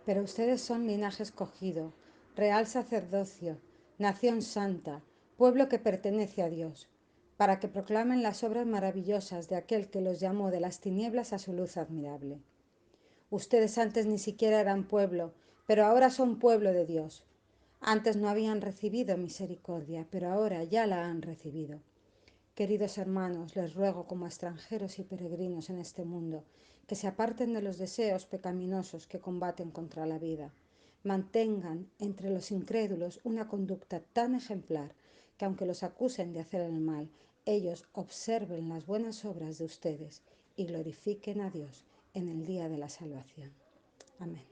Pero ustedes son linaje escogido, real sacerdocio, nación santa, pueblo que pertenece a Dios, para que proclamen las obras maravillosas de aquel que los llamó de las tinieblas a su luz admirable. Ustedes antes ni siquiera eran pueblo, pero ahora son pueblo de Dios. Antes no habían recibido misericordia, pero ahora ya la han recibido. Queridos hermanos, les ruego como extranjeros y peregrinos en este mundo, que se aparten de los deseos pecaminosos que combaten contra la vida. Mantengan entre los incrédulos una conducta tan ejemplar que aunque los acusen de hacer el mal, ellos observen las buenas obras de ustedes y glorifiquen a Dios en el día de la salvación. Amén.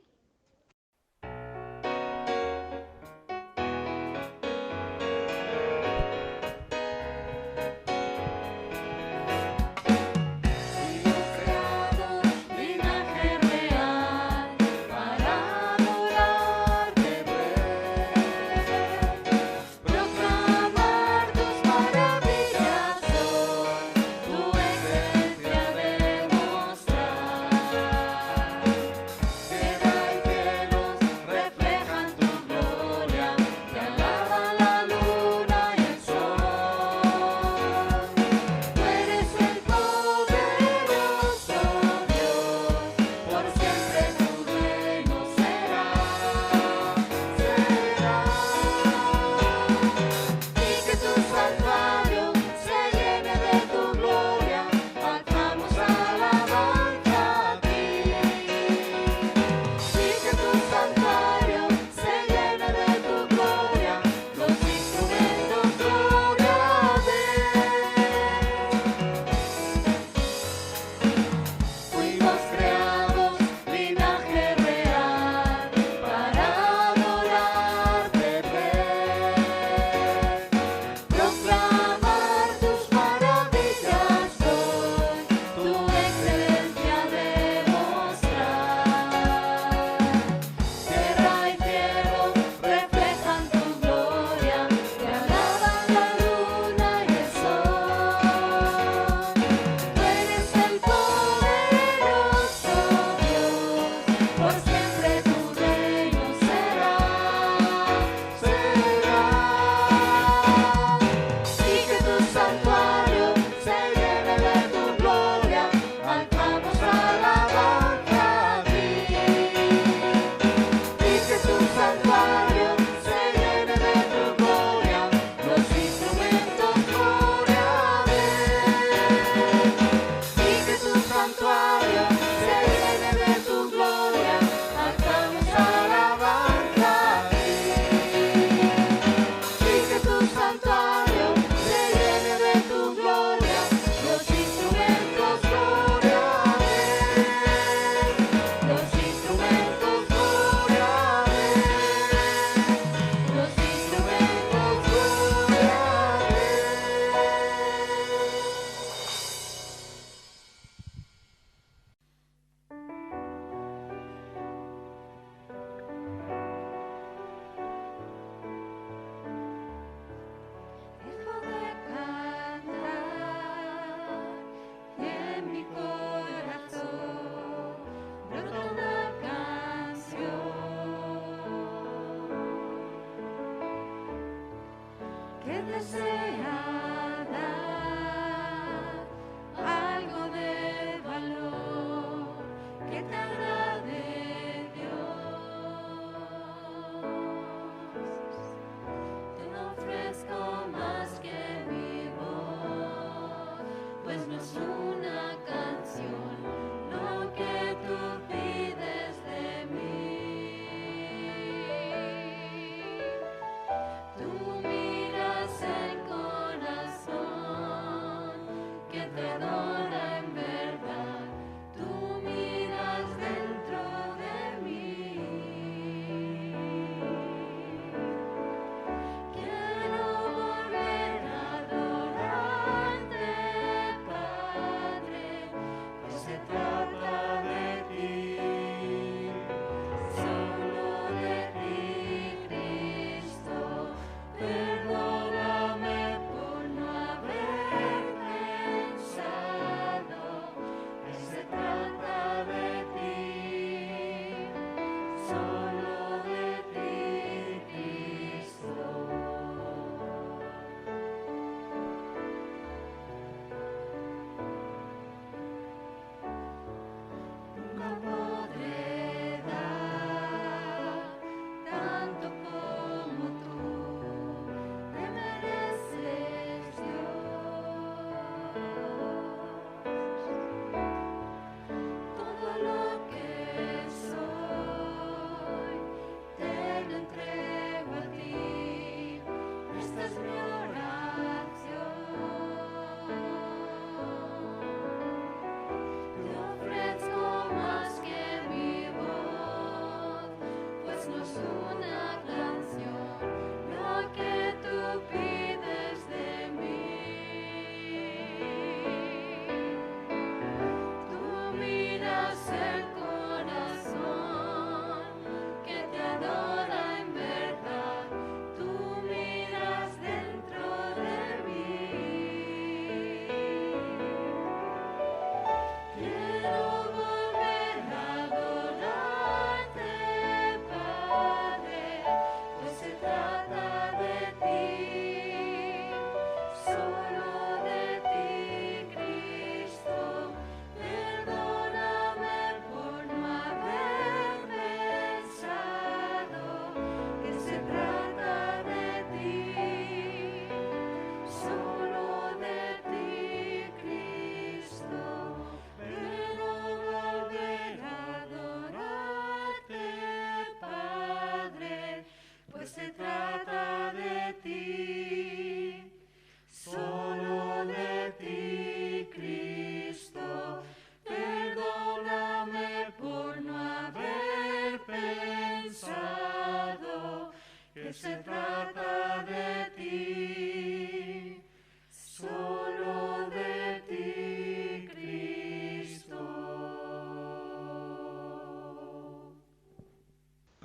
Tú miras el corazón.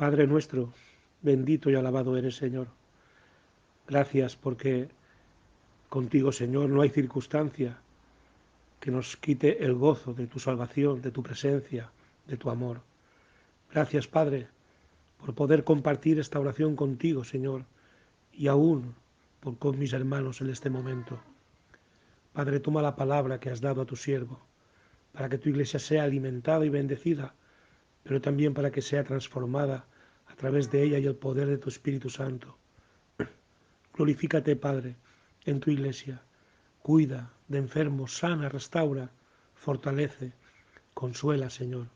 Padre nuestro, bendito y alabado eres, Señor. Gracias porque contigo, Señor, no hay circunstancia que nos quite el gozo de tu salvación, de tu presencia, de tu amor. Gracias, Padre, por poder compartir esta oración contigo, Señor, y aún con mis hermanos en este momento. Padre, toma la palabra que has dado a tu siervo, para que tu iglesia sea alimentada y bendecida, pero también para que sea transformada a través de ella y el poder de tu Espíritu Santo. Glorifícate, Padre, en tu iglesia. Cuida de enfermos, sana, restaura, fortalece, consuela, Señor.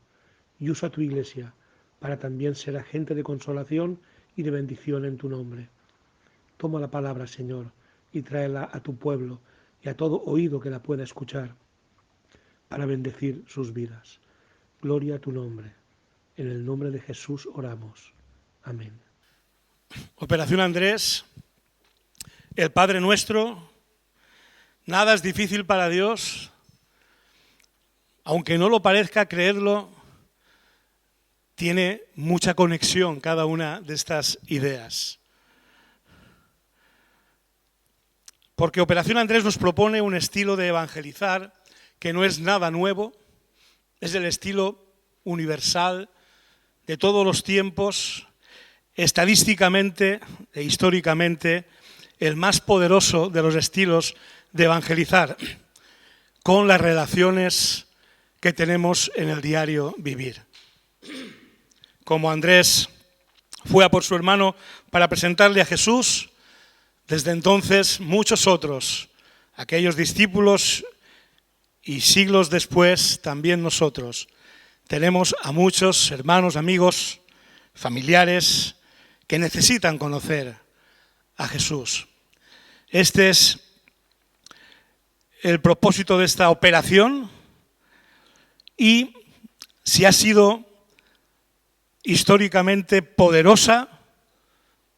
Y usa tu iglesia para también ser agente de consolación y de bendición en tu nombre. Toma la palabra, Señor, y tráela a tu pueblo y a todo oído que la pueda escuchar, para bendecir sus vidas. Gloria a tu nombre. En el nombre de Jesús oramos. Amén. Operación Andrés, el Padre Nuestro, nada es difícil para Dios, aunque no lo parezca creerlo, tiene mucha conexión cada una de estas ideas. Porque Operación Andrés nos propone un estilo de evangelizar que no es nada nuevo, es el estilo universal de todos los tiempos, estadísticamente e históricamente el más poderoso de los estilos de evangelizar, con las relaciones que tenemos en el diario vivir. Como Andrés fue a por su hermano para presentarle a Jesús, desde entonces muchos otros, aquellos discípulos y siglos después también nosotros, tenemos a muchos hermanos, amigos, familiares que necesitan conocer a Jesús. Este es el propósito de esta operación y si ha sido históricamente poderosa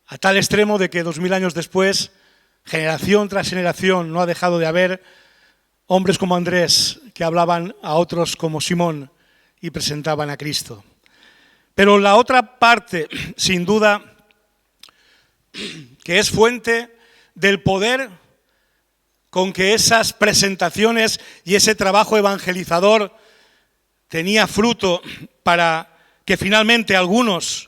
a tal extremo de que 2000 años después, generación tras generación, no ha dejado de haber hombres como Andrés que hablaban a otros como Simón y presentaban a Cristo. Pero la otra parte, sin duda, que es fuente del poder con que esas presentaciones y ese trabajo evangelizador tenía fruto para que finalmente algunos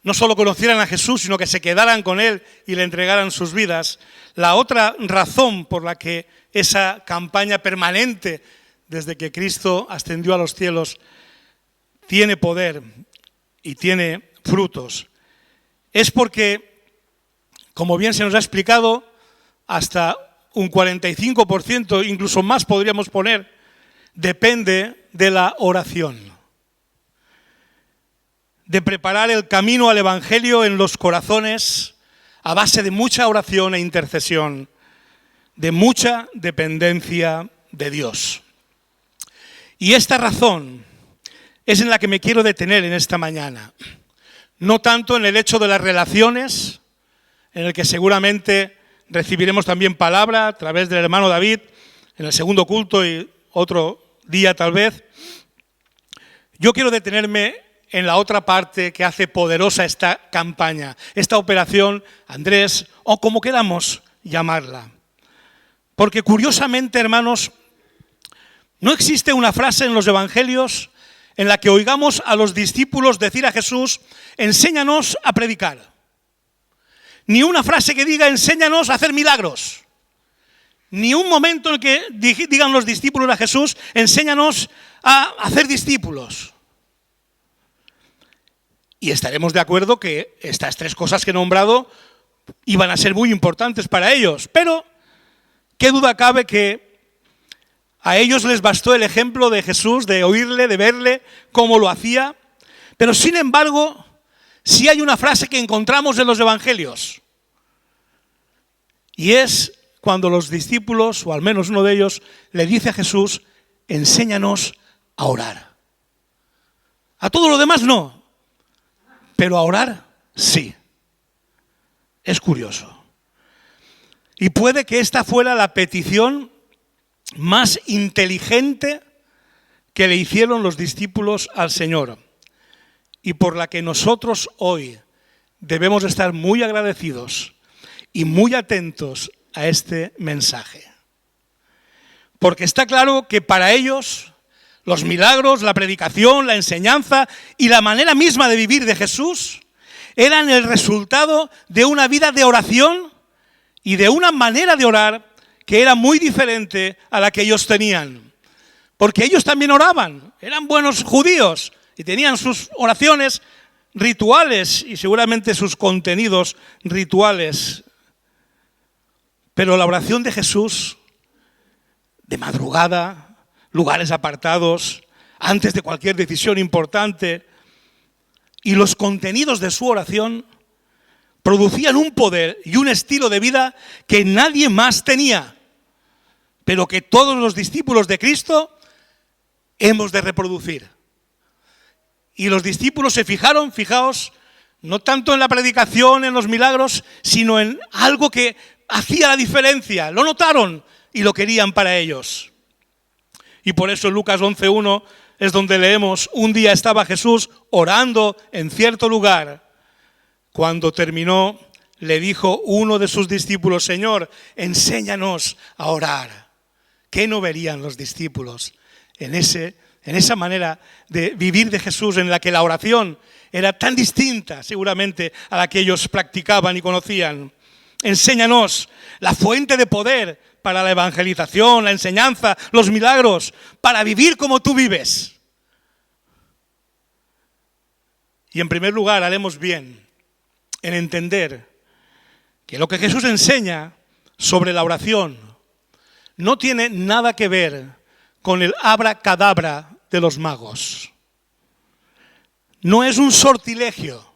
no solo conocieran a Jesús, sino que se quedaran con Él y le entregaran sus vidas. La otra razón por la que esa campaña permanente, desde que Cristo ascendió a los cielos, tiene poder y tiene frutos, es porque, como bien se nos ha explicado, hasta un 45%, incluso más podríamos poner, depende de la oración. De preparar el camino al Evangelio en los corazones a base de mucha oración e intercesión, de mucha dependencia de Dios. Y esta razón es en la que me quiero detener en esta mañana. No tanto en el hecho de las relaciones, en el que seguramente recibiremos también palabra a través del hermano David en el segundo culto y otro día tal vez. Yo quiero detenerme en la otra parte que hace poderosa esta campaña, esta operación Andrés, o como queramos llamarla. Porque curiosamente, hermanos, no existe una frase en los evangelios en la que oigamos a los discípulos decir a Jesús, enséñanos a predicar. Ni una frase que diga, enséñanos a hacer milagros. Ni un momento en el que digan los discípulos a Jesús, enséñanos a hacer discípulos. Y estaremos de acuerdo que estas tres cosas que he nombrado iban a ser muy importantes para ellos. Pero, ¿qué duda cabe que a ellos les bastó el ejemplo de Jesús, de oírle, de verle, cómo lo hacía? Pero, sin embargo, sí hay una frase que encontramos en los evangelios. Y es cuando los discípulos, o al menos uno de ellos, le dice a Jesús, enséñanos a orar. A todo lo demás no. Pero a orar, sí. Es curioso. Y puede que esta fuera la petición más inteligente que le hicieron los discípulos al Señor. y por la que nosotros hoy debemos estar muy agradecidos y muy atentos a este mensaje. Porque está claro que para ellos los milagros, la predicación, la enseñanza y la manera misma de vivir de Jesús eran el resultado de una vida de oración y de una manera de orar que era muy diferente a la que ellos tenían. Porque ellos también oraban, eran buenos judíos y tenían sus oraciones rituales y seguramente sus contenidos rituales. Pero la oración de Jesús, de madrugada, lugares apartados, antes de cualquier decisión importante, y los contenidos de su oración producían un poder y un estilo de vida que nadie más tenía, pero que todos los discípulos de Cristo hemos de reproducir. Y los discípulos se fijaron, fijaos, no tanto en la predicación, en los milagros, sino en algo que hacía la diferencia. Lo notaron y lo querían para ellos. Y por eso en Lucas 11:1 es donde leemos: un día estaba Jesús orando en cierto lugar. Cuando terminó, le dijo uno de sus discípulos: Señor, enséñanos a orar. ¿Qué no verían los discípulos en esa manera de vivir de Jesús, en la que la oración era tan distinta seguramente a la que ellos practicaban y conocían? Enséñanos la fuente de poder para la evangelización, la enseñanza, los milagros, para vivir como tú vives. Y en primer lugar, haremos bien en entender que lo que Jesús enseña sobre la oración no tiene nada que ver con el abracadabra de los magos. No es un sortilegio,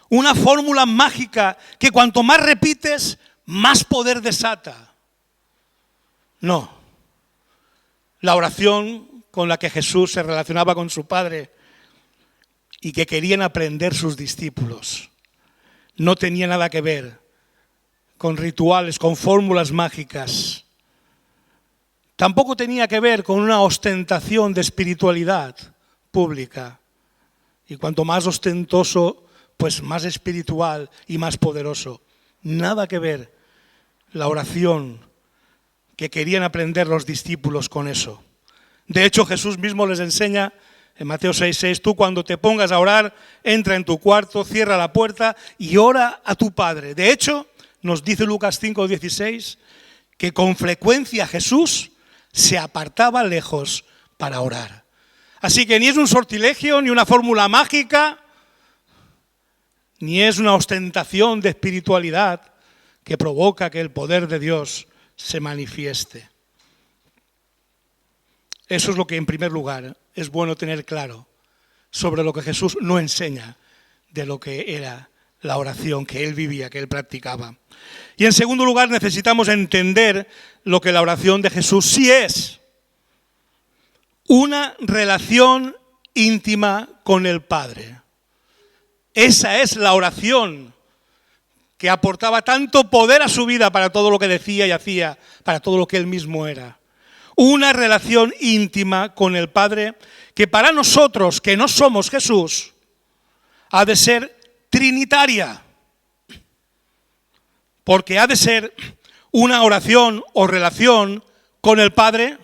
una fórmula mágica que cuanto más repites, más poder desata. No. La oración con la que Jesús se relacionaba con su Padre y que querían aprender sus discípulos no tenía nada que ver con rituales, con fórmulas mágicas. Tampoco tenía que ver con una ostentación de espiritualidad pública. Y cuanto más ostentoso, pues más espiritual y más poderoso. Nada que ver la oración que querían aprender los discípulos con eso. De hecho, Jesús mismo les enseña en Mateo 6:6, tú cuando te pongas a orar, entra en tu cuarto, cierra la puerta y ora a tu Padre. De hecho, nos dice Lucas 5:16 que con frecuencia Jesús se apartaba lejos para orar. Así que ni es un sortilegio, ni una fórmula mágica, ni es una ostentación de espiritualidad que provoca que el poder de Dios se manifieste. Eso es lo que en primer lugar es bueno tener claro sobre lo que Jesús no enseña de lo que era la oración que él vivía, que él practicaba. Y en segundo lugar necesitamos entender lo que la oración de Jesús sí es: una relación íntima con el Padre. Esa es la oración que aportaba tanto poder a su vida para todo lo que decía y hacía, para todo lo que él mismo era. Una relación íntima con el Padre que para nosotros, que no somos Jesús, ha de ser trinitaria. Porque ha de ser una oración o relación con el Padre,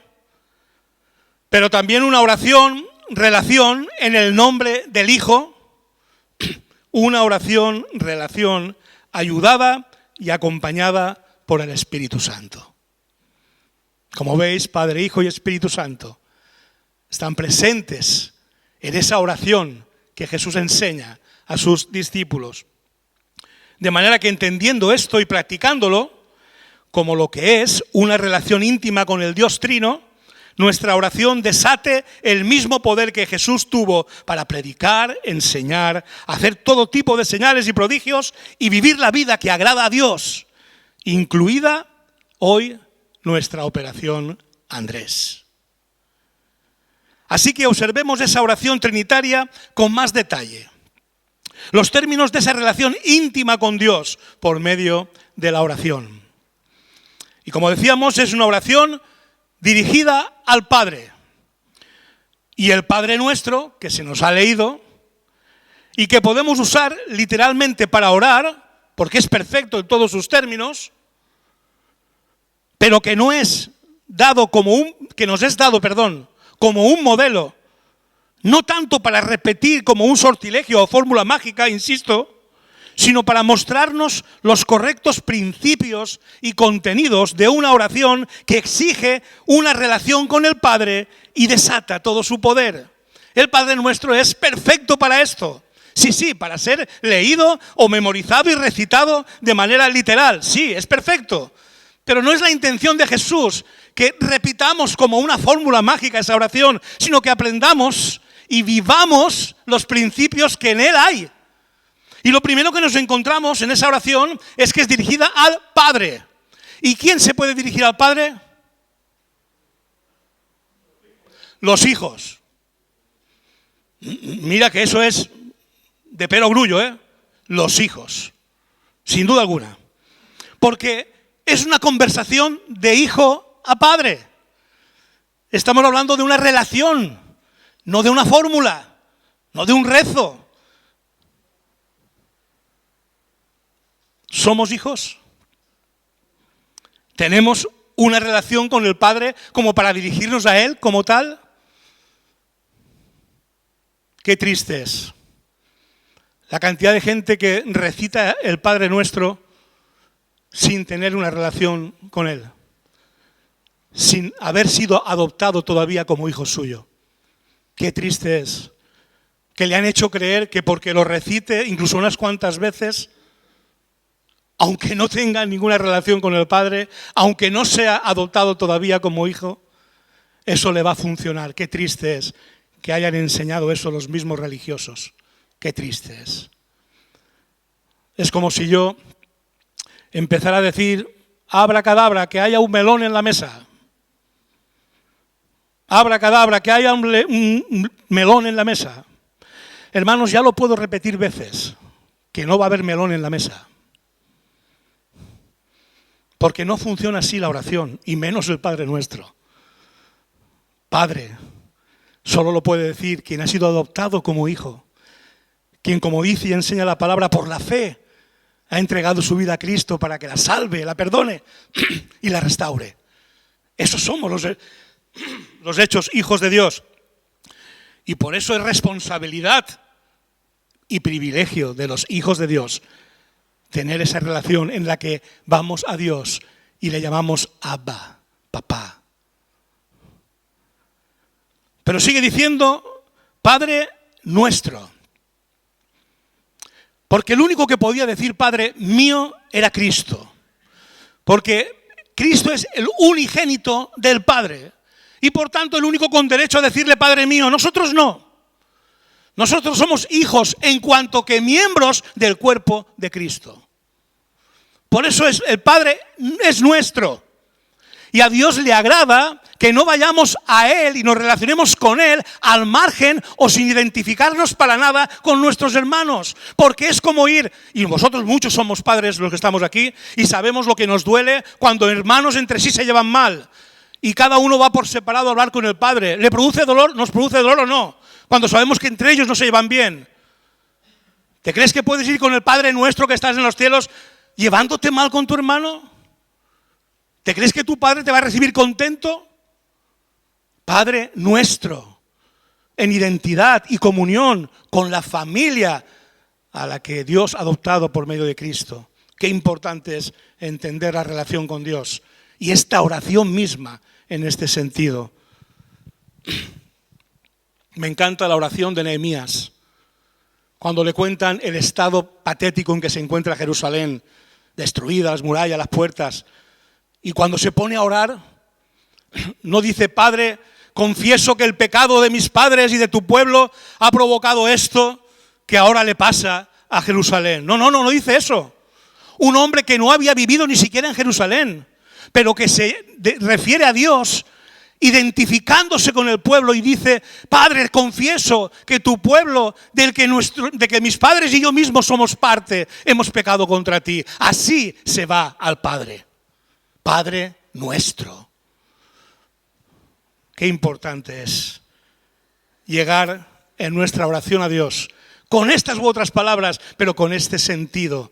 pero también una oración, relación en el nombre del Hijo, una oración, relación ayudada y acompañada por el Espíritu Santo. Como veis, Padre, Hijo y Espíritu Santo están presentes en esa oración que Jesús enseña a sus discípulos. De manera que entendiendo esto y practicándolo como lo que es una relación íntima con el Dios Trino, nuestra oración desate el mismo poder que Jesús tuvo para predicar, enseñar, hacer todo tipo de señales y prodigios y vivir la vida que agrada a Dios, incluida hoy nuestra operación Andrés. Así que observemos esa oración trinitaria con más detalle. Los términos de esa relación íntima con Dios por medio de la oración. Y como decíamos, es una oración dirigida al Padre. Y el Padre nuestro, que se nos ha leído, y que podemos usar literalmente para orar, porque es perfecto en todos sus términos, pero que nos es dado como un modelo, no tanto para repetir como un sortilegio o fórmula mágica, insisto, sino para mostrarnos los correctos principios y contenidos de una oración que exige una relación con el Padre y desata todo su poder. El Padre Nuestro es perfecto para esto. Sí, para ser leído o memorizado y recitado de manera literal. Sí, es perfecto. Pero no es la intención de Jesús que repitamos como una fórmula mágica esa oración, sino que aprendamos y vivamos los principios que en Él hay. Y lo primero que nos encontramos en esa oración es que es dirigida al Padre. ¿Y quién se puede dirigir al Padre? Los hijos. Mira que eso es de pelo grullo, ¿eh? Los hijos, sin duda alguna. Porque es una conversación de hijo a padre. Estamos hablando de una relación, no de una fórmula, no de un rezo. ¿Somos hijos? ¿Tenemos una relación con el Padre como para dirigirnos a Él como tal? Qué triste es la cantidad de gente que recita el Padre Nuestro sin tener una relación con Él, sin haber sido adoptado todavía como hijo suyo. Qué triste es que le han hecho creer que porque lo recite incluso unas cuantas veces, aunque no tenga ninguna relación con el Padre, aunque no sea adoptado todavía como hijo, eso le va a funcionar. Qué triste es que hayan enseñado eso los mismos religiosos. Qué triste es. Es como si yo empezara a decir, abracadabra, que haya un melón en la mesa. Abracadabra, que haya un melón en la mesa. Hermanos, ya lo puedo repetir veces, que no va a haber melón en la mesa. Porque no funciona así la oración, y menos el Padre Nuestro. Padre, solo lo puede decir quien ha sido adoptado como hijo, quien, como dice y enseña la palabra, por la fe ha entregado su vida a Cristo para que la salve, la perdone y la restaure. Esos somos los hechos hijos de Dios. Y por eso es responsabilidad y privilegio de los hijos de Dios tener esa relación en la que vamos a Dios y le llamamos Abba, papá. Pero sigue diciendo Padre Nuestro. Porque el único que podía decir Padre mío era Cristo. Porque Cristo es el unigénito del Padre. Y por tanto el único con derecho a decirle Padre mío. Nosotros no. Nosotros somos hijos en cuanto que miembros del cuerpo de Cristo. Por eso el Padre es nuestro. Y a Dios le agrada que no vayamos a Él y nos relacionemos con Él al margen o sin identificarnos para nada con nuestros hermanos. Porque es como ir, y vosotros muchos somos padres los que estamos aquí, y sabemos lo que nos duele cuando hermanos entre sí se llevan mal. Y cada uno va por separado a hablar con el Padre. ¿Le produce dolor? ¿Nos produce dolor o no? Cuando sabemos que entre ellos no se llevan bien. ¿Te crees que puedes ir con el Padre Nuestro que estás en los cielos llevándote mal con tu hermano? ¿Te crees que tu Padre te va a recibir contento? Padre Nuestro, en identidad y comunión con la familia a la que Dios ha adoptado por medio de Cristo. Qué importante es entender la relación con Dios y esta oración misma en este sentido. Me encanta la oración de Nehemías, cuando le cuentan el estado patético en que se encuentra Jerusalén, destruidas las murallas, las puertas, y cuando se pone a orar, no dice, Padre, confieso que el pecado de mis padres y de tu pueblo ha provocado esto que ahora le pasa a Jerusalén. No dice eso. Un hombre que no había vivido ni siquiera en Jerusalén, pero que se refiere a Dios identificándose con el pueblo y dice, Padre, confieso que tu pueblo, de que mis padres y yo mismo somos parte, hemos pecado contra ti. Así se va al Padre. Padre Nuestro. Qué importante es llegar en nuestra oración a Dios con estas u otras palabras, pero con este sentido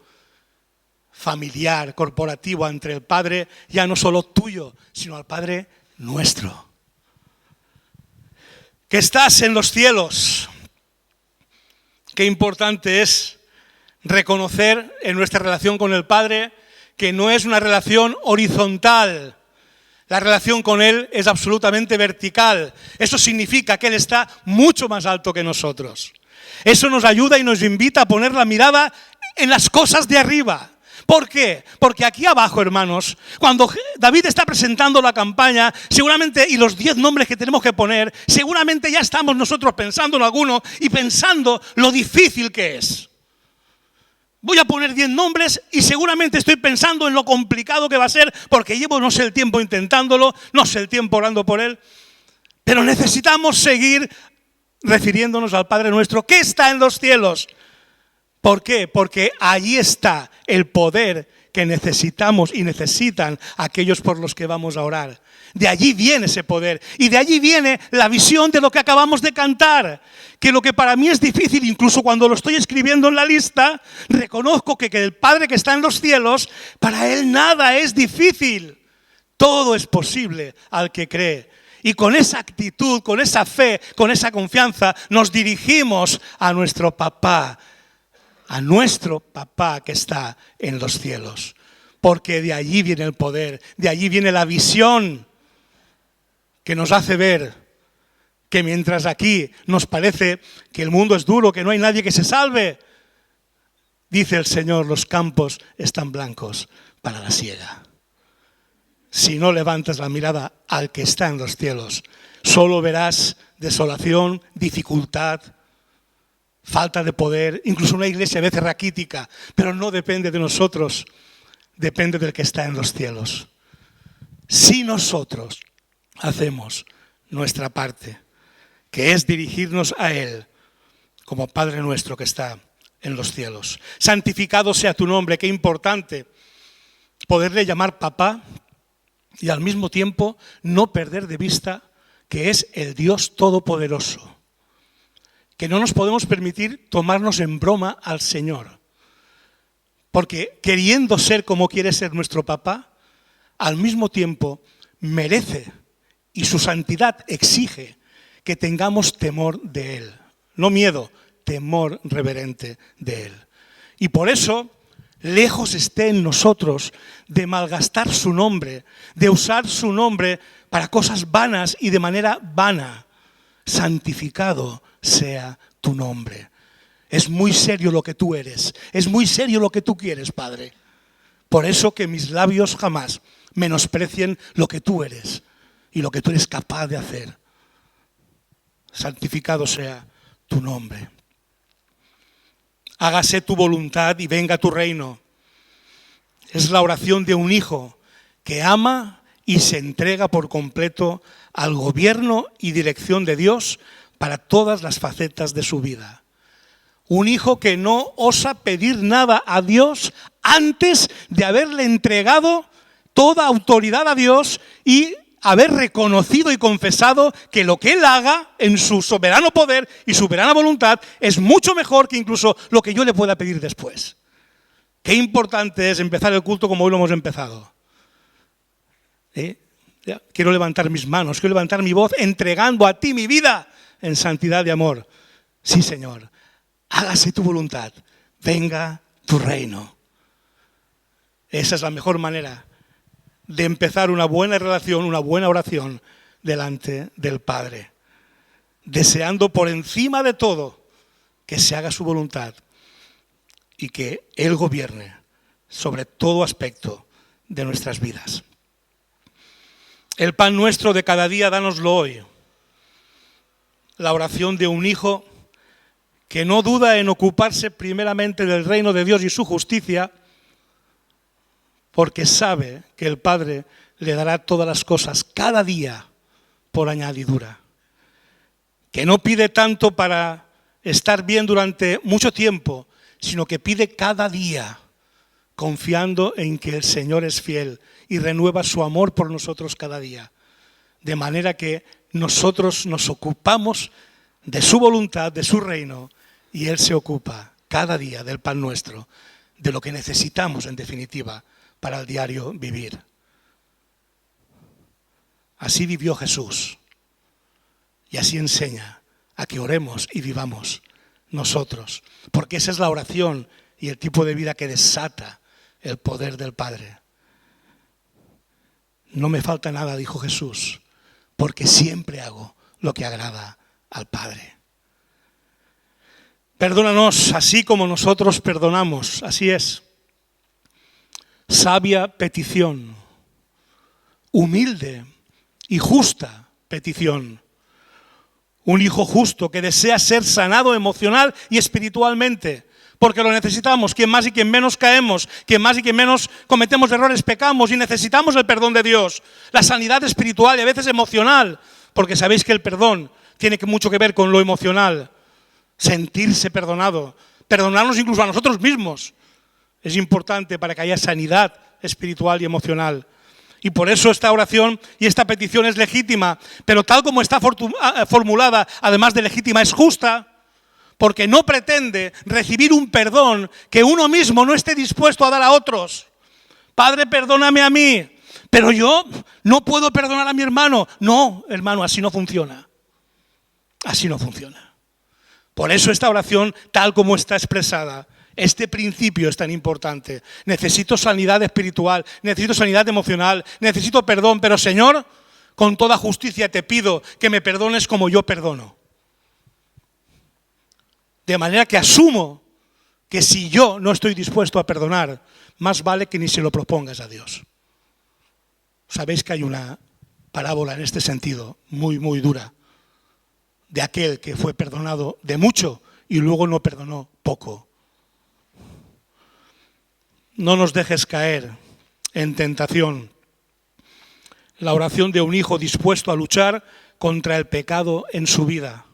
familiar, corporativo entre el Padre, ya no solo tuyo, sino al Padre nuestro. Que estás en los cielos. Qué importante es reconocer en nuestra relación con el Padre que no es una relación horizontal. La relación con Él es absolutamente vertical. Eso significa que Él está mucho más alto que nosotros. Eso nos ayuda y nos invita a poner la mirada en las cosas de arriba. ¿Por qué? Porque aquí abajo, hermanos, cuando David está presentando la campaña, seguramente, y los 10 nombres que tenemos que poner, seguramente ya estamos nosotros pensando en alguno y pensando lo difícil que es. Voy a poner 10 nombres y seguramente estoy pensando en lo complicado que va a ser, porque llevo no sé el tiempo intentándolo, no sé el tiempo orando por él, pero necesitamos seguir refiriéndonos al Padre nuestro que está en los cielos. ¿Por qué? Porque allí está el poder que necesitamos y necesitan aquellos por los que vamos a orar. De allí viene ese poder y de allí viene la visión de lo que acabamos de cantar. Que lo que para mí es difícil, incluso cuando lo estoy escribiendo en la lista, reconozco que el Padre que está en los cielos, para Él nada es difícil. Todo es posible al que cree. Y con esa actitud, con esa fe, con esa confianza, nos dirigimos a nuestro papá que está en los cielos. Porque de allí viene el poder, de allí viene la visión que nos hace ver que mientras aquí nos parece que el mundo es duro, que no hay nadie que se salve, dice el Señor, los campos están blancos para la siega. Si no levantas la mirada al que está en los cielos, solo verás desolación, dificultad, falta de poder, incluso una iglesia a veces raquítica, pero no depende de nosotros, depende del que está en los cielos. Si nosotros hacemos nuestra parte, que es dirigirnos a Él como Padre nuestro que está en los cielos. Santificado sea tu nombre, qué importante poderle llamar papá y al mismo tiempo no perder de vista que es el Dios Todopoderoso. Que no nos podemos permitir tomarnos en broma al Señor. Porque queriendo ser como quiere ser nuestro papá, al mismo tiempo merece y su santidad exige que tengamos temor de Él. No miedo, temor reverente de Él. Y por eso, lejos esté en nosotros de malgastar su nombre, de usar su nombre para cosas vanas y de manera vana. Santificado sea tu nombre. Es muy serio lo que tú eres, es muy serio lo que tú quieres, Padre. Por eso que mis labios jamás menosprecien lo que tú eres y lo que tú eres capaz de hacer. Santificado sea tu nombre. Hágase tu voluntad y venga tu reino. Es la oración de un hijo que ama y se entrega por completo al gobierno y dirección de Dios para todas las facetas de su vida. Un hijo que no osa pedir nada a Dios antes de haberle entregado toda autoridad a Dios y haber reconocido y confesado que lo que Él haga en su soberano poder y soberana voluntad es mucho mejor que incluso lo que yo le pueda pedir después. Qué importante es empezar el culto como hoy lo hemos empezado. Quiero levantar mis manos, quiero levantar mi voz entregando a ti mi vida en santidad y amor. Sí, Señor, hágase tu voluntad, venga tu reino. Esa es la mejor manera de empezar una buena relación, una buena oración delante del Padre, deseando por encima de todo que se haga su voluntad y que Él gobierne sobre todo aspecto de nuestras vidas. El pan nuestro de cada día, dánoslo hoy. La oración de un hijo que no duda en ocuparse primeramente del reino de Dios y su justicia, porque sabe que el Padre le dará todas las cosas cada día por añadidura. Que no pide tanto para estar bien durante mucho tiempo, sino que pide cada día, confiando en que el Señor es fiel y renueva su amor por nosotros cada día. De manera que nosotros nos ocupamos de su voluntad, de su reino, Y Él se ocupa cada día del pan nuestro, de lo que necesitamos en definitiva para el diario vivir. Así vivió Jesús y así enseña a que oremos y vivamos nosotros, porque esa es la oración y el tipo de vida que desata el poder del Padre. No me falta nada, dijo Jesús, porque siempre hago lo que agrada al Padre. Perdónanos así como nosotros perdonamos, así es. Sabia petición, humilde y justa petición. Un hijo justo que desea ser sanado emocional y espiritualmente, porque lo necesitamos. Quien más y quien menos caemos, quien más y quien menos cometemos errores, pecamos y necesitamos el perdón de Dios. La sanidad espiritual y a veces emocional, porque sabéis que el perdón tiene mucho que ver con lo emocional. Sentirse perdonado, perdonarnos incluso a nosotros mismos, es importante para que haya sanidad espiritual y emocional. Y por eso esta oración y esta petición es legítima, pero tal como está formulada, además de legítima, es justa, porque no pretende recibir un perdón que uno mismo no esté dispuesto a dar a otros. Padre, perdóname a mí, pero yo no puedo perdonar a mi hermano. No, hermano, así no funciona. Así no funciona. Por eso esta oración, tal como está expresada, este principio es tan importante. Necesito sanidad espiritual, necesito sanidad emocional, necesito perdón, pero Señor, con toda justicia te pido que me perdones como yo perdono. De manera que asumo que si yo no estoy dispuesto a perdonar, más vale que ni se lo propongas a Dios. Sabéis que hay una parábola en este sentido, muy, muy dura, de aquel que fue perdonado de mucho y luego no perdonó poco. No nos dejes caer en tentación. La oración de un hijo dispuesto a luchar contra el pecado en su vida.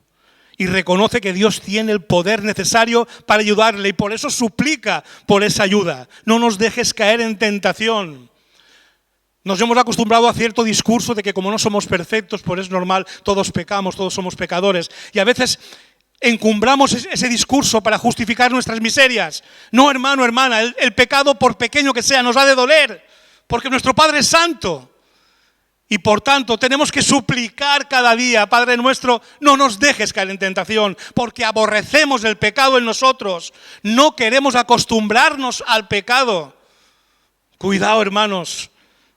Y reconoce que Dios tiene el poder necesario para ayudarle y por eso suplica por esa ayuda. No nos dejes caer en tentación. Nos hemos acostumbrado a cierto discurso de que como no somos perfectos, pues es normal, todos pecamos, todos somos pecadores. Y a veces encumbramos ese discurso para justificar nuestras miserias. No, hermano, hermana, el pecado, por pequeño que sea, nos ha de doler, porque nuestro Padre es santo. Y por tanto tenemos que suplicar cada día, Padre nuestro, no nos dejes caer en tentación, porque aborrecemos el pecado en nosotros. No queremos acostumbrarnos al pecado. Cuidado, hermanos,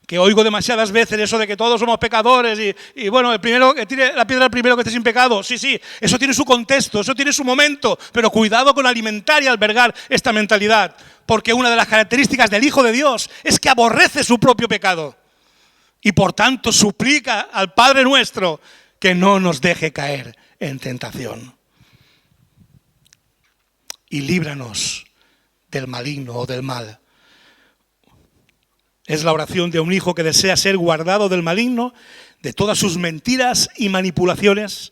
que oigo demasiadas veces eso de que todos somos pecadores y bueno, el primero que tire la piedra, el primero que esté sin pecado. Sí, eso tiene su contexto, eso tiene su momento, pero cuidado con alimentar y albergar esta mentalidad, porque una de las características del Hijo de Dios es que aborrece su propio pecado y por tanto suplica al Padre nuestro que no nos deje caer en tentación. Y líbranos del maligno o del mal. Es la oración de un hijo que desea ser guardado del maligno, de todas sus mentiras y manipulaciones.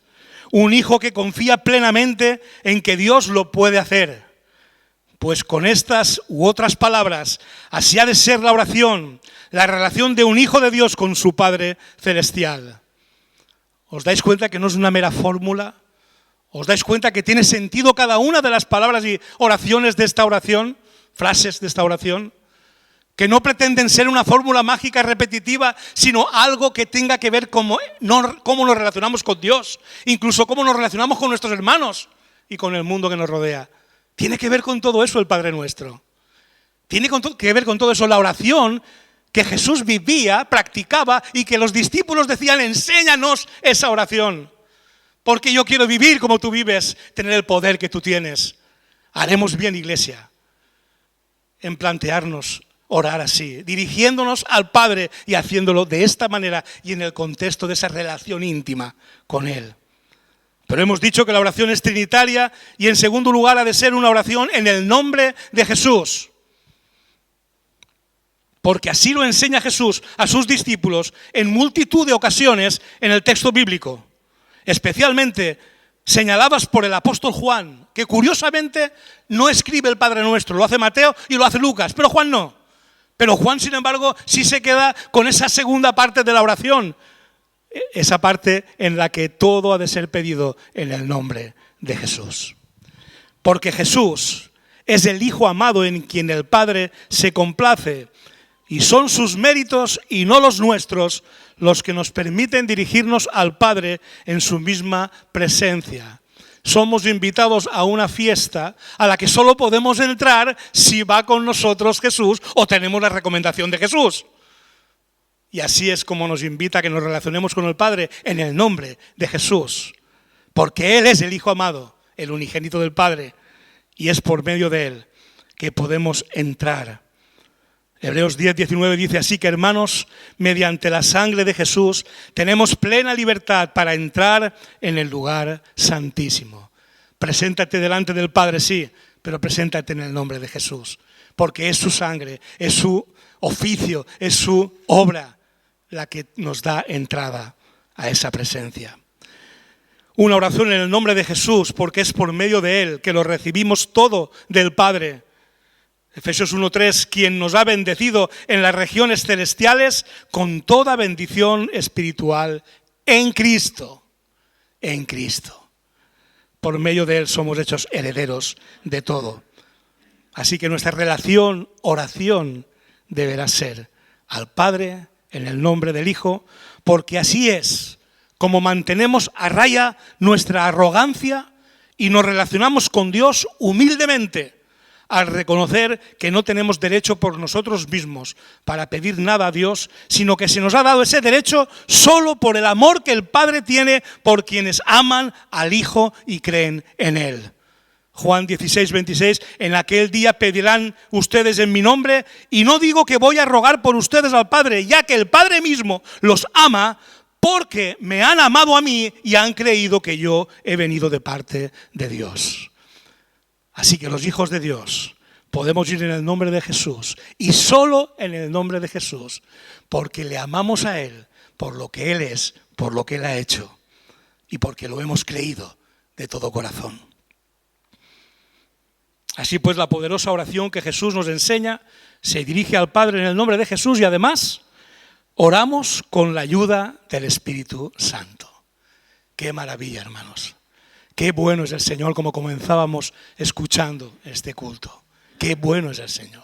Un hijo que confía plenamente en que Dios lo puede hacer. Pues con estas u otras palabras, así ha de ser la oración, la relación de un hijo de Dios con su Padre celestial. ¿Os dais cuenta que no es una mera fórmula? ¿Os dais cuenta que tiene sentido cada una de las palabras y oraciones de esta oración? Frases de esta oración. Que no pretenden ser una fórmula mágica repetitiva, sino algo que tenga que ver cómo nos relacionamos con Dios, incluso cómo nos relacionamos con nuestros hermanos y con el mundo que nos rodea. Tiene que ver con todo eso el Padre Nuestro. Tiene que ver con todo eso la oración que Jesús vivía, practicaba y que los discípulos decían, enséñanos esa oración. Porque yo quiero vivir como tú vives, tener el poder que tú tienes. Haremos bien, iglesia, en plantearnos orar así, dirigiéndonos al Padre y haciéndolo de esta manera y en el contexto de esa relación íntima con Él. Pero hemos dicho que la oración es trinitaria y en segundo lugar ha de ser una oración en el nombre de Jesús. Porque así lo enseña Jesús a sus discípulos en multitud de ocasiones en el texto bíblico. Especialmente señaladas por el apóstol Juan, que curiosamente no escribe el Padre Nuestro, lo hace Mateo y lo hace Lucas, pero Juan no. Pero Juan, sin embargo, sí se queda con esa segunda parte de la oración, esa parte en la que todo ha de ser pedido en el nombre de Jesús. porque Jesús es el Hijo amado en quien el Padre se complace, y son sus méritos y no los nuestros los que nos permiten dirigirnos al Padre en su misma presencia. Somos invitados a una fiesta a la que solo podemos entrar si va con nosotros Jesús o tenemos la recomendación de Jesús. Y así es como nos invita a que nos relacionemos con el Padre en el nombre de Jesús, porque Él es el Hijo amado, el unigénito del Padre, y es por medio de Él que podemos entrar. Hebreos 10:19 dice así que, hermanos, mediante la sangre de Jesús tenemos plena libertad para entrar en el lugar santísimo. Preséntate delante del Padre, sí, pero preséntate en el nombre de Jesús, porque es su sangre, es su oficio, es su obra la que nos da entrada a esa presencia. Una oración en el nombre de Jesús, porque es por medio de Él que lo recibimos todo del Padre. Efesios 1:3, quien nos ha bendecido en las regiones celestiales con toda bendición espiritual en Cristo. En Cristo. Por medio de Él somos hechos herederos de todo. Así que nuestra relación, oración, deberá ser al Padre en el nombre del Hijo, porque así es como mantenemos a raya nuestra arrogancia y nos relacionamos con Dios humildemente, al reconocer que no tenemos derecho por nosotros mismos para pedir nada a Dios, sino que se nos ha dado ese derecho solo por el amor que el Padre tiene por quienes aman al Hijo y creen en Él. Juan 16:26, en aquel día pedirán ustedes en mi nombre, y no digo que voy a rogar por ustedes al Padre, ya que el Padre mismo los ama, porque me han amado a mí y han creído que yo he venido de parte de Dios. Así que los hijos de Dios podemos ir en el nombre de Jesús, y solo en el nombre de Jesús, porque le amamos a Él, por lo que Él es, por lo que Él ha hecho, y porque lo hemos creído de todo corazón. Así pues, la poderosa oración que Jesús nos enseña se dirige al Padre en el nombre de Jesús, y además oramos con la ayuda del Espíritu Santo. ¡Qué maravilla, hermanos! Qué bueno es el Señor, como comenzábamos escuchando este culto. Qué bueno es el Señor.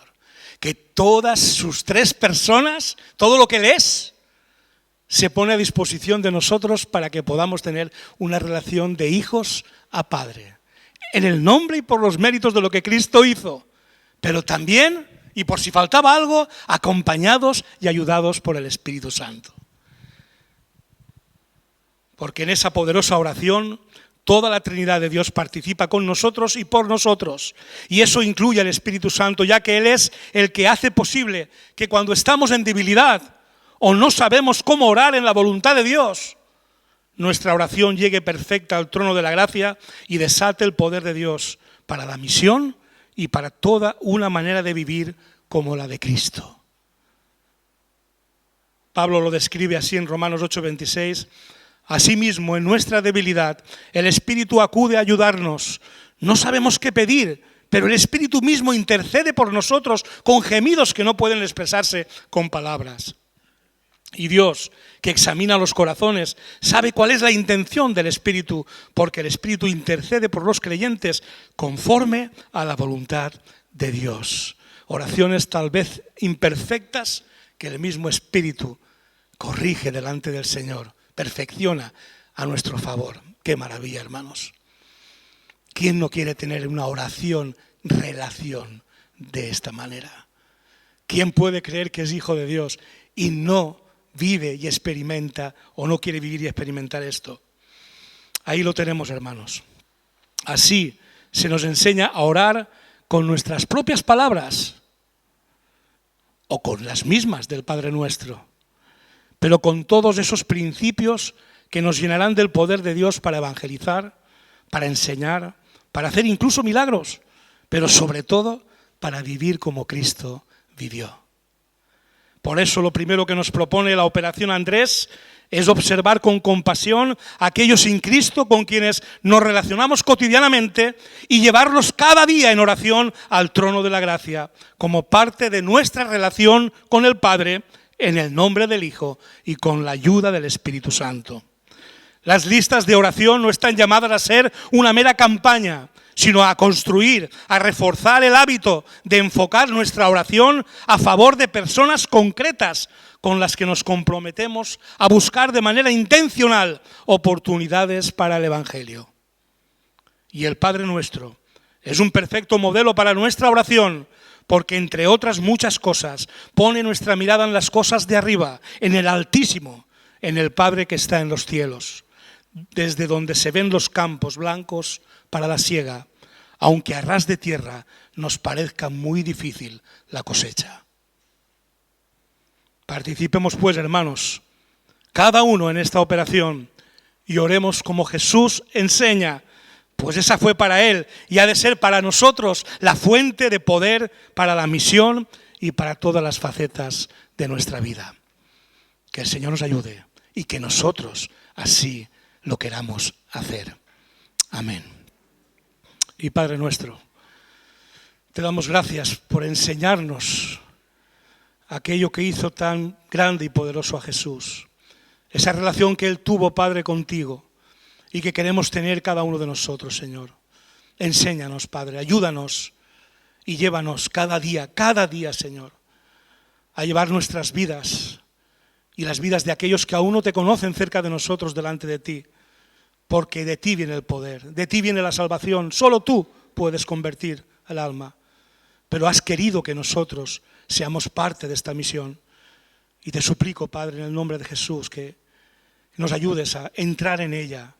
Que todas sus tres personas, todo lo que Él es, se pone a disposición de nosotros para que podamos tener una relación de hijos a Padre. En el nombre y por los méritos de lo que Cristo hizo, pero también, y por si faltaba algo, acompañados y ayudados por el Espíritu Santo. Porque en esa poderosa oración toda la Trinidad de Dios participa con nosotros y por nosotros. Y eso incluye al Espíritu Santo, ya que Él es el que hace posible que cuando estamos en debilidad o no sabemos cómo orar en la voluntad de Dios, nuestra oración llegue perfecta al trono de la gracia y desate el poder de Dios para la misión y para toda una manera de vivir como la de Cristo. Pablo lo describe así en Romanos 8:26. Asimismo, en nuestra debilidad, el Espíritu acude a ayudarnos. No sabemos qué pedir, pero el Espíritu mismo intercede por nosotros con gemidos que no pueden expresarse con palabras. Y Dios, que examina los corazones, sabe cuál es la intención del Espíritu, porque el Espíritu intercede por los creyentes conforme a la voluntad de Dios. Oraciones tal vez imperfectas que el mismo Espíritu corrige delante del Señor, perfecciona a nuestro favor. ¡Qué maravilla, hermanos! ¿Quién no quiere tener una oración, relación de esta manera? ¿Quién puede creer que es hijo de Dios y no vive y experimenta o no quiere vivir y experimentar esto? Ahí lo tenemos, hermanos. Así se nos enseña a orar con nuestras propias palabras o con las mismas del Padre Nuestro, pero con todos esos principios que nos llenarán del poder de Dios para evangelizar, para enseñar, para hacer incluso milagros, pero sobre todo para vivir como Cristo vivió. Por eso lo primero que nos propone la Operación Andrés es observar con compasión a aquellos sin Cristo con quienes nos relacionamos cotidianamente y llevarlos cada día en oración al trono de la gracia, como parte de nuestra relación con el Padre, en el nombre del Hijo y con la ayuda del Espíritu Santo. Las listas de oración no están llamadas a ser una mera campaña, sino a construir, a reforzar el hábito de enfocar nuestra oración a favor de personas concretas con las que nos comprometemos a buscar de manera intencional oportunidades para el Evangelio. Y el Padre Nuestro es un perfecto modelo para nuestra oración, porque entre otras muchas cosas pone nuestra mirada en las cosas de arriba, en el Altísimo, en el Padre que está en los cielos, desde donde se ven los campos blancos para la siega, aunque a ras de tierra nos parezca muy difícil la cosecha. Participemos pues, hermanos, cada uno en esta operación y oremos como Jesús enseña, pues esa fue para Él y ha de ser para nosotros la fuente de poder para la misión y para todas las facetas de nuestra vida. Que el Señor nos ayude y que nosotros así lo queramos hacer. Amén. Y Padre nuestro, te damos gracias por enseñarnos aquello que hizo tan grande y poderoso a Jesús. Esa relación que Él tuvo, Padre, contigo y que queremos tener cada uno de nosotros, Señor. Enséñanos, Padre, ayúdanos y llévanos cada día, Señor, a llevar nuestras vidas y las vidas de aquellos que aún no te conocen cerca de nosotros delante de ti. Porque de ti viene el poder, de ti viene la salvación. Solo tú puedes convertir al alma. Pero has querido que nosotros seamos parte de esta misión. Y te suplico, Padre, en el nombre de Jesús, que nos ayudes a entrar en ella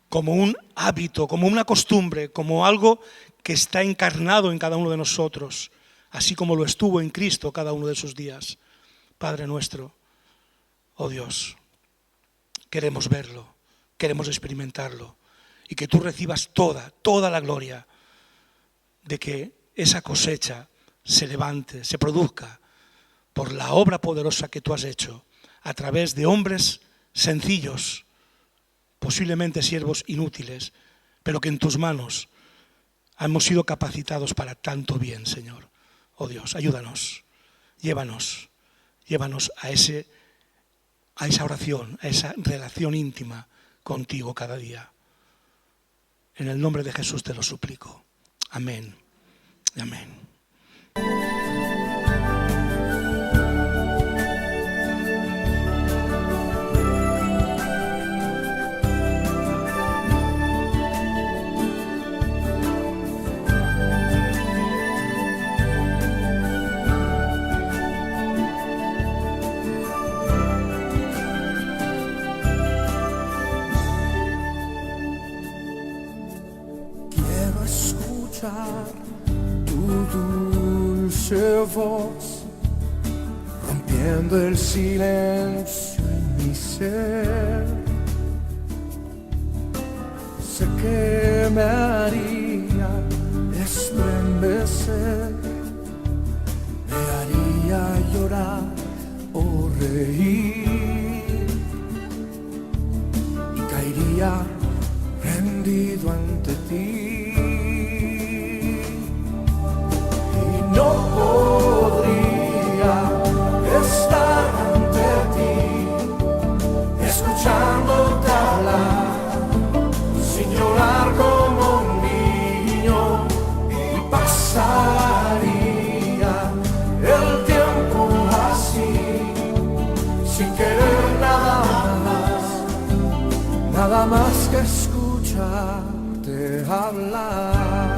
como un hábito, como una costumbre, como algo que está encarnado en cada uno de nosotros, así como lo estuvo en Cristo cada uno de sus días. Padre nuestro, oh Dios, queremos verlo. Queremos experimentarlo y que tú recibas toda la gloria de que esa cosecha se levante, se produzca por la obra poderosa que tú has hecho a través de hombres sencillos, posiblemente siervos inútiles, pero que en tus manos hemos sido capacitados para tanto bien, Señor. Oh Dios, ayúdanos, llévanos a esa oración, a esa relación íntima contigo cada día. En el nombre de Jesús te lo suplico. Amén. Amén. Tu dulce voz, rompiendo el silencio en mi ser. Sé que me haría estremecer, me haría llorar o reír y caería rendido ante ti. No podría estar ante ti, escuchándote hablar, sin llorar como un niño, y pasaría el tiempo así, sin querer nada más que escucharte hablar.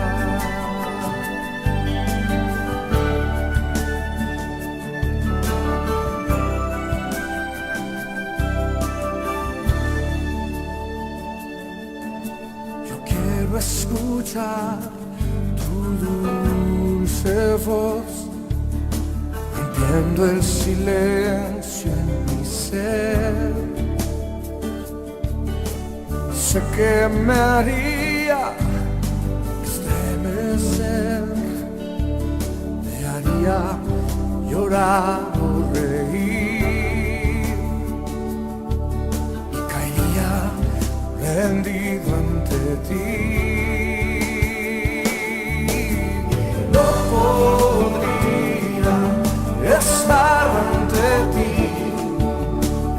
Escuchar tu dulce voz, rompiendo el silencio en mi ser. Sé que me haría estremecer, me haría llorar o reír y caería rendido ante ti. No podría estar ante ti,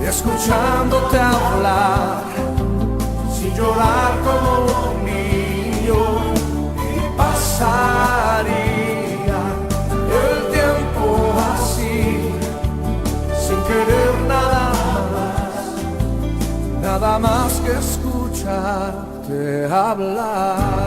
escuchándote hablar, sin llorar como un niño, y pasaría el tiempo así, sin querer nada más que escucharte hablar.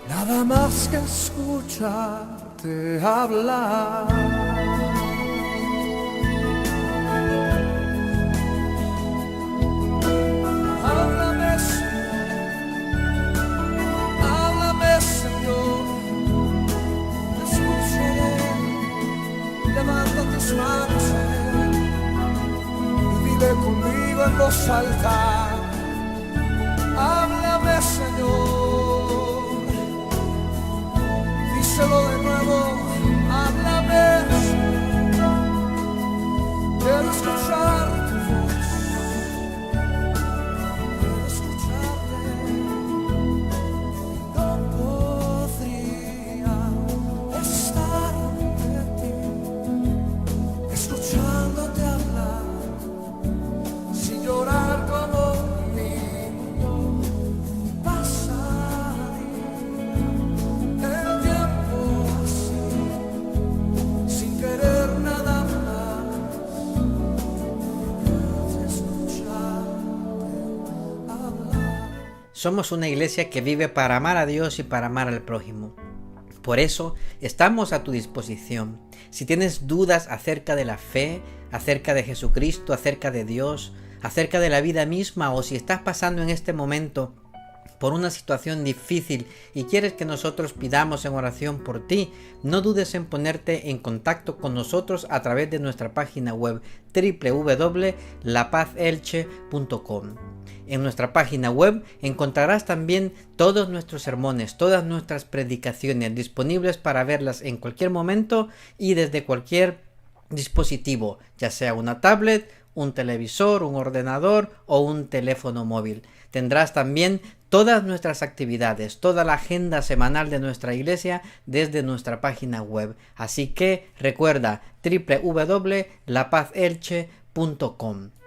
Nada más que escucharte hablar. Háblame, Señor, te escucharé. Levanta tus manos y dile conmigo en voz alta. Háblame, Señor, díselo de nuevo. Háblame, quiero escuchar tu voz, quiero escucharte. No podría estar ante ti, escuchándote hablar, sin llorar como Somos una iglesia que vive para amar a Dios y para amar al prójimo. Por eso estamos a tu disposición. Si tienes dudas acerca de la fe, acerca de Jesucristo, acerca de Dios, acerca de la vida misma, o si estás pasando en este momento por una situación difícil y quieres que nosotros pidamos en oración por ti, no dudes en ponerte en contacto con nosotros a través de nuestra página web www.lapazelche.com. En nuestra página web encontrarás también todos nuestros sermones, todas nuestras predicaciones disponibles para verlas en cualquier momento y desde cualquier dispositivo, ya sea una tablet, un televisor, un ordenador o un teléfono móvil. Tendrás también todas nuestras actividades, toda la agenda semanal de nuestra iglesia desde nuestra página web. Así que recuerda www.lapazelche.com.